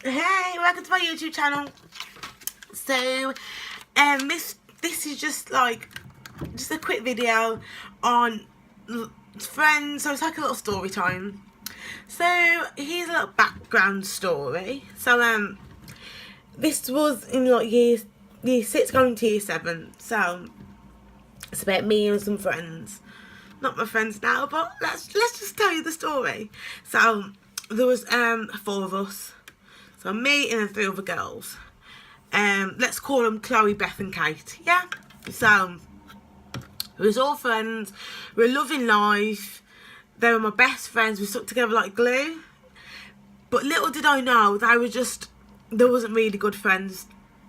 Hey, welcome to my YouTube channel. So, this is just a quick video on Friends. So it's like a little story time. So here's a little background story. So this was in like year 6 going to year 7. So it's about me and some friends. Not my friends now, but let's just tell you the story. So there was 4 of us. So me and then 3 other girls. Let's call them Chloe, Beth and Kate. Yeah. So we was all friends. We were loving life. They were my best friends. We stuck together like glue. But little did I know they wasn't really good friends.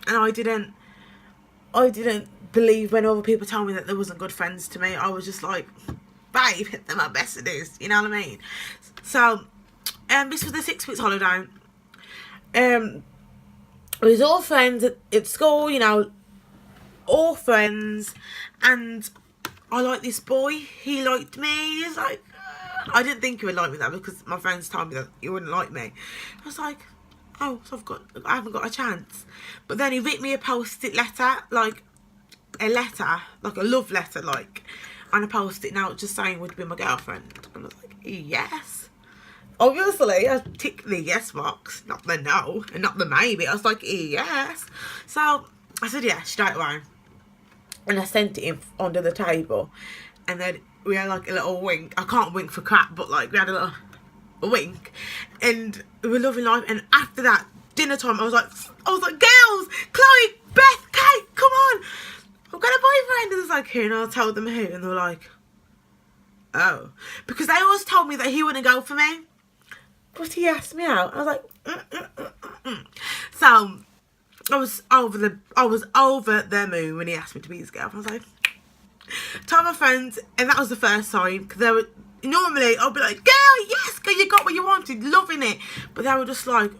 And I didn't believe when other people told me that they wasn't good friends to me. I was just like, babe, they're my besties. You know what I mean? So this was the 6 weeks holiday. We was all friends at school, you know, all friends, and I liked this boy. He liked me. He's like, I didn't think he would like me though, because my friends told me that he wouldn't like me. I was like, oh, so I haven't got a chance. But then he wrote me a post-it letter, like a love letter, like, and a post-it note just saying would be my girlfriend. And I was like, yes. Obviously, I ticked the yes box, not the no, and not the maybe. I was like, yes. So I said yes straight away. And I sent it in under the table. And then we had like a little wink. I can't wink for crap, but like we had a wink. And we were loving life. And after that, dinner time, I was like, girls, Chloe, Beth, Kate, come on. I've got a boyfriend. And I was like, who? And I told them who. And they were like, oh. Because they always told me that he wouldn't go for me. But he asked me out. I was like, So I was over the moon when he asked me to be his girlfriend. I was like, told my friends, and that was the first sign. Because they were normally I'd be like, girl, yes, girl, you got what you wanted, loving it. But they were just like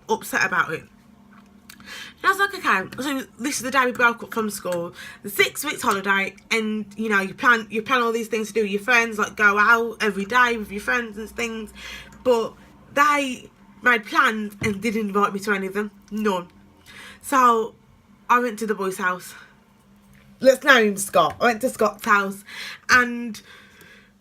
upset about it. And I was like, okay, so this is the day we broke up from school, the 6 weeks holiday, and you know, you plan all these things to do with your friends, like go out every day with your friends and things. But they made plans and didn't invite me to any of them. None. So I went to the boy's house. Let's name him Scott. I went to Scott's house and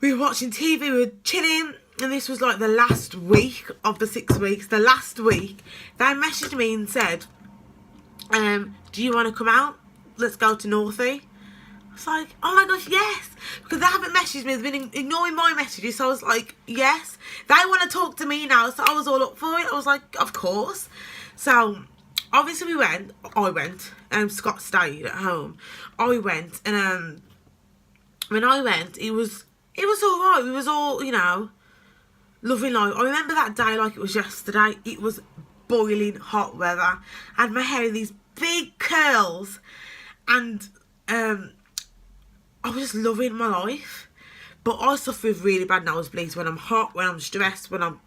we were watching TV, we were chilling, and this was like the last week of the 6 weeks. The last week, they messaged me and said, do you want to come out? Let's go to Northie. I was like, oh my gosh, yes. Because they haven't messaged me. They've been ignoring my messages. So I was like, yes. They want to talk to me now. So I was all up for it. I was like, of course. So obviously I went. Scott stayed at home. I went. And when I went, it was all right. We was all, you know, loving life. I remember that day like it was yesterday. It was boiling hot weather. I had my hair in these big curls. And I was just loving my life. But I suffer with really bad nosebleeds when I'm hot, when I'm stressed, when I'm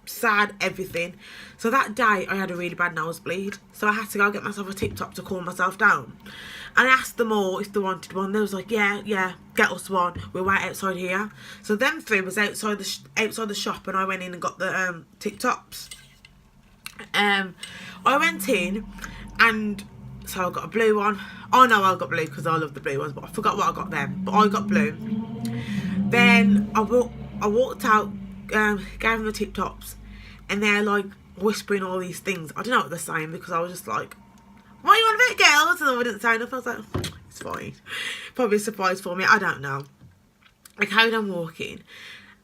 sad, everything. So that day I had a really bad nosebleed. So I had to go get myself a tip-top to calm myself down. And I asked them all if they wanted one. They was like, yeah, get us one. We're right outside here. So them 3 was outside the shop, and I went in and got the tip-tops. I went in, and so I got a blue one. I know I got blue because I love the blue ones, but I forgot what I got then. But I got blue. Then I walked out, gave them the tip tops, and they're like whispering all these things. I don't know what they're saying because I was just like, what are you on about, girls? And I didn't say enough. I was like, it's fine. Probably a surprise for me. I don't know. I carried on walking,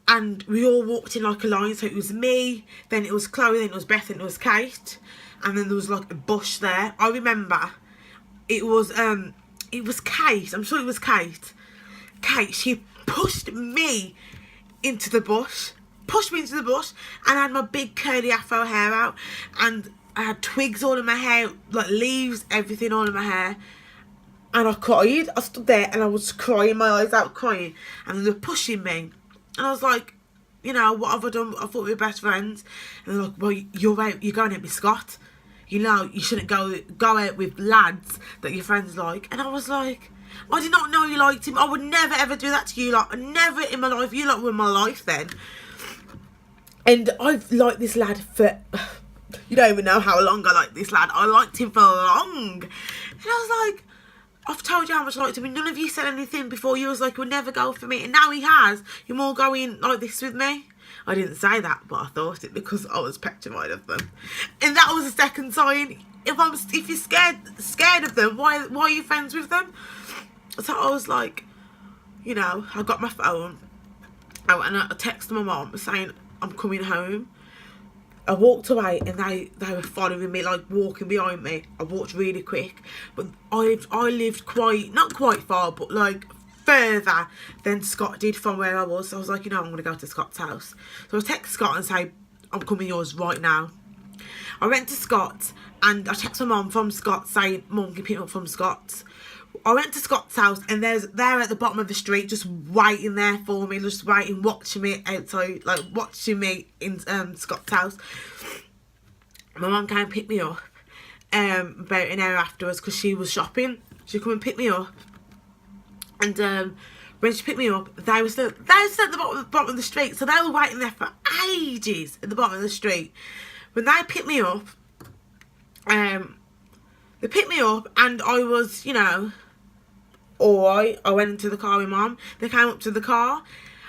and we all walked in like a line. So it was me, then it was Chloe, then it was Beth, and it was Kate. And then there was like a bush there. I remember it was Kate. I'm sure it was Kate. Kate, she pushed me into the bush. And I had my big curly afro hair out. And I had twigs all in my hair, like leaves, everything all in my hair. And I cried. I stood there and I was crying, my eyes out crying. And they were pushing me. And I was like, you know, what have I done? I thought we were best friends. And they're like, well, you're going out with Scott. You know, you shouldn't go out with lads that your friends like. And I was like, I did not know you liked him. I would never ever do that to you. Like, never in my life. You lot were in my life then. And I've liked this lad for You don't even know how long I liked this lad. I liked him for long. And I was like, I've told you how much I liked him, and none of you said anything before. You was like, you'll never go for me. And now he has. You're more going like this with me. I didn't say that, but I thought it because I was petrified of them. And that was a second sign. If you're scared of them, why are you friends with them? So I was like, you know, I got my phone and I texted my mom saying I'm coming home. I walked away and they were following me, like walking behind me. I walked really quick, but I lived not quite far, but like further than Scott did from where I was. So I was like, you know, I'm going to go to Scott's house. So I text Scott and say, I'm coming yours right now. I went to Scott's and I texted my mum from Scott's saying, Mum, can you pick me up from Scott's? I went to Scott's house and they're at the bottom of the street just waiting there for me, just waiting, watching me outside, like watching me in Scott's house. My mum came and picked me up about an hour afterwards because she was shopping. She come and pick me up. And when she picked me up, they were still at the bottom of the street. So they were waiting there for ages at the bottom of the street. When they picked me up, and I was, you know, alright. I went into the car with Mum. They came up to the car.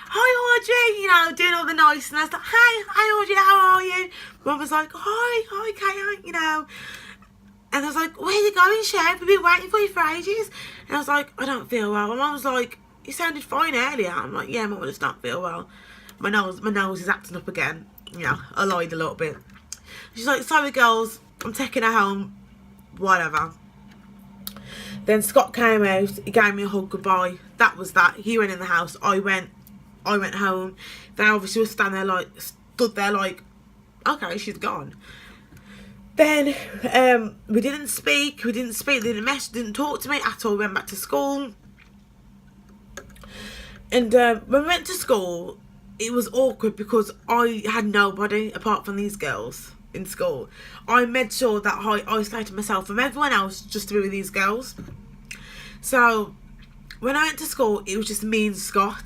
Hi Audrey, you know, doing all the nice, and I was like, hi Audrey, how are you? Mum was like, hi Kate, you know. And I was like, where are you going, Chev? We've been waiting for you for ages. And I was like, I don't feel well. My mum was like, you sounded fine earlier. I'm like, yeah, Mum, I just don't feel well. My nose is acting up again. You know, I lied a little bit. She's like, sorry girls, I'm taking her home. Whatever. Then Scott came out. He gave me a hug goodbye. That was that. He went in the house. I went home. They obviously were stood there like, okay, she's gone. Then we didn't speak. They didn't mess. Didn't talk to me at all. We went back to school. And when we went to school, it was awkward because I had nobody apart from these girls in school. I made sure that I isolated myself from everyone else just to be with these girls. So when I went to school, it was just me and Scott.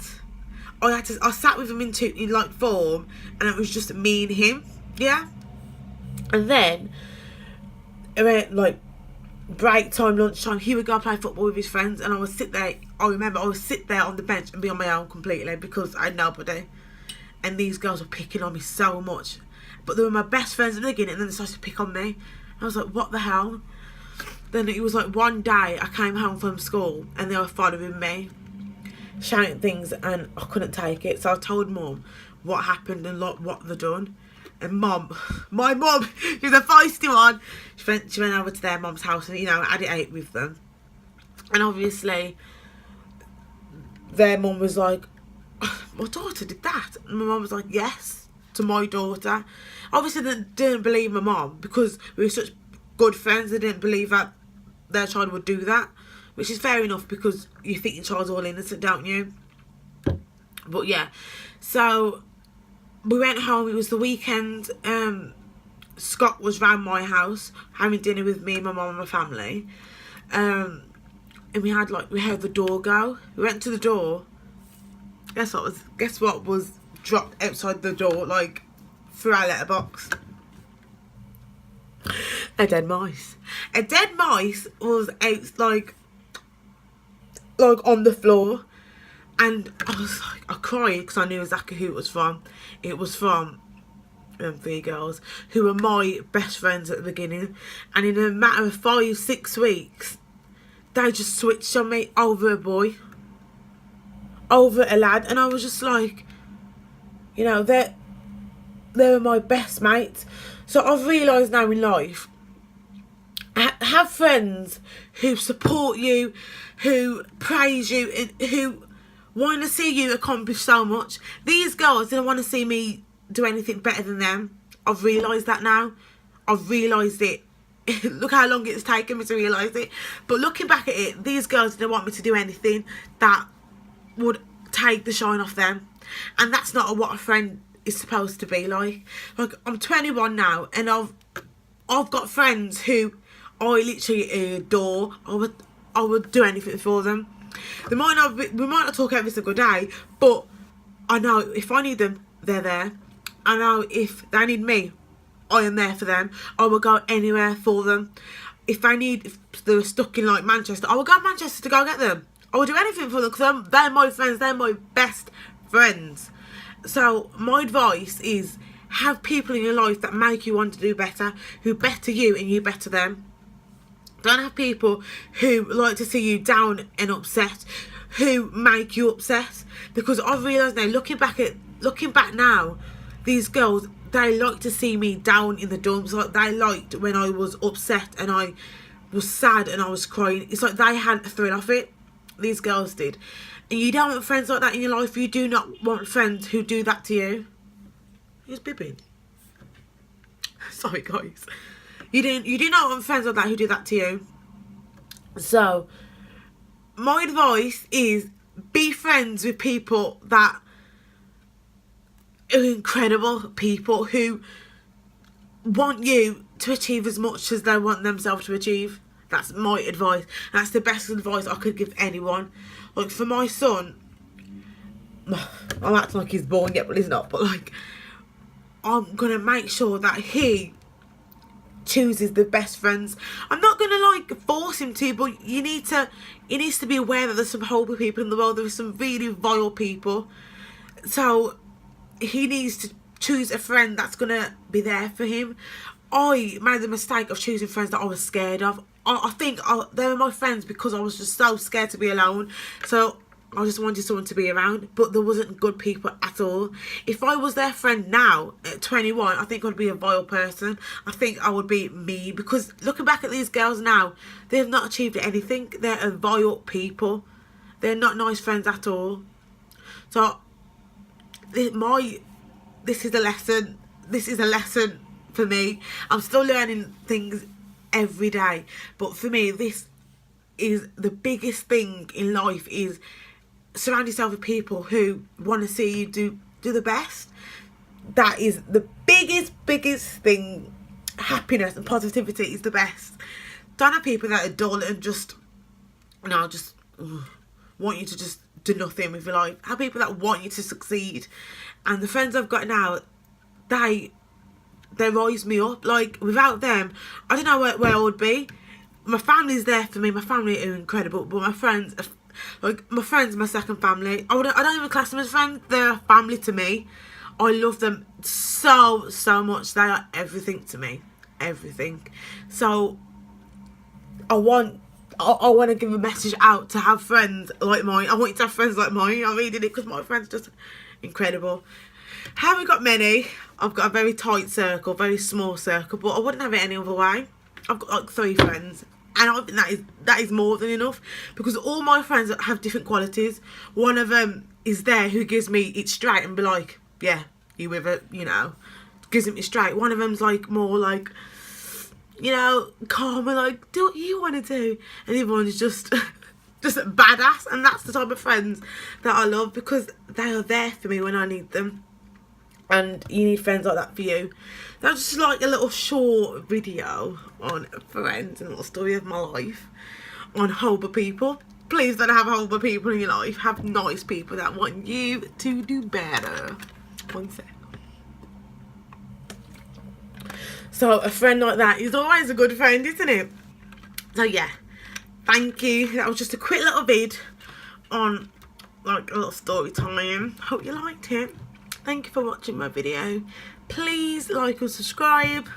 I sat with him in like form, and it was just me and him. Yeah. And then around like break time, lunchtime, he would go and play football with his friends, and I would sit there. I remember I would sit there on the bench and be on my own completely because I had nobody. And these girls were picking on me so much. But they were my best friends at the beginning, and then they started to pick on me. I was like, what the hell? Then it was like one day I came home from school and they were following me, shouting things, and I couldn't take it. So I told Mum what happened and like what they'd done. And my mum, she's a feisty one. She went over to their mum's house and, you know, had it out with them. And obviously, their mum was like, my daughter did that. And my mum was like, yes, to my daughter. Obviously, they didn't believe my mum because we were such good friends. They didn't believe that their child would do that, which is fair enough because you think your child's all innocent, don't you? But yeah, so we went home. It was the weekend. Scott was round my house having dinner with me, my mum and my family. And we heard the door go. We went to the door. Guess what was dropped outside the door, like through our letterbox? A dead mice. A dead mice was out like on the floor. And I was like, I cried because I knew exactly who it was from. It was from three girls who were my best friends at the beginning. And in a matter of 5-6 weeks, they just switched on me over a boy. Over a lad. And I was just like, you know, they were my best mates. So I've realised now in life, have friends who support you, who praise you, and who want to see you accomplish so much. These girls didn't want to see me do anything better than them. I've realised that now. I've realised it. Look how long it's taken me to realise it. But looking back at it, these girls didn't want me to do anything that would take the shine off them. And that's not what a friend is supposed to be like. Like, I'm 21 now, and I've got friends who I literally adore. I would do anything for them. We might not talk every single day, but I know if I need them, they're there. I know if they need me, I am there for them. I will go anywhere for them. If they were stuck in like Manchester, I will go to Manchester to go get them. I will do anything for them because they're my friends. They're my best friends. So my advice is, have people in your life that make you want to do better, who better you and you better them. Don't have people who like to see you down and upset, who make you upset. Because I've realised now, looking back now, these girls, they like to see me down in the dumps. Like, they liked when I was upset and I was sad and I was crying. It's like they had a thrill off it. These girls did. And you don't want friends like that in your life. You do not want friends who do that to you. Who's bibbing? Sorry, guys. You do not want friends like that who do that to you. So, my advice is, be friends with people that are incredible people, who want you to achieve as much as they want themselves to achieve. That's my advice. That's the best advice I could give anyone. Like, for my son, I'm acting like he's born yet, but he's not. But like, I'm gonna make sure that he chooses the best friends. I'm not gonna like force him to, but he needs to be aware that there's some horrible people in the world. There's some really vile people. So he needs to choose a friend that's gonna be there for him. I made the mistake of choosing friends that I was scared of. I think they were my friends because I was just so scared to be alone. So I just wanted someone to be around, but there wasn't good people at all. If I was their friend now at 21, I think I'd be a vile person. I think I would be me, because looking back at these girls now, they have not achieved anything. They're a vile people. They're not nice friends at all. So this is a lesson. This is a lesson for me. I'm still learning things every day, but for me, this is the biggest thing in life, is surround yourself with people who want to see you do the best. That is the biggest thing. Happiness and positivity is the best. Don't have people that are dull and just want you to just do nothing with your life. Have people that want you to succeed. And the friends I've got now, they rise me up. Like, without them, I don't know where I would be. My family's there for me. My family are incredible, but my friends are, my friends are my second family. I don't even class them as friends. They're family to me. I love them so much. They are everything to me. Everything. So I want to give a message out to have friends like mine. I want you to have friends like mine. I'm reading it because my friends are just incredible. Haven't got many. I've got a very tight circle, very small circle, but I wouldn't have it any other way. I've got like 3 friends, and I think that is more than enough, because all my friends have different qualities. One of them is there who gives me it straight and be like, yeah, you with it, gives it me straight. One of them's like more like, calm and like, do what you want to do, and the other one is just badass. And that's the type of friends that I love, because they are there for me when I need them. And you need friends like that for you. That's just like a little short video on friends and a little story of my life on horrible people. Please don't have horrible people in your life. Have nice people that want you to do better. One sec. So a friend like that is always a good friend, isn't it? So yeah, thank you. That was just a quick little vid on like a little story time. Hope you liked it. Thank you for watching my video. Please like and subscribe.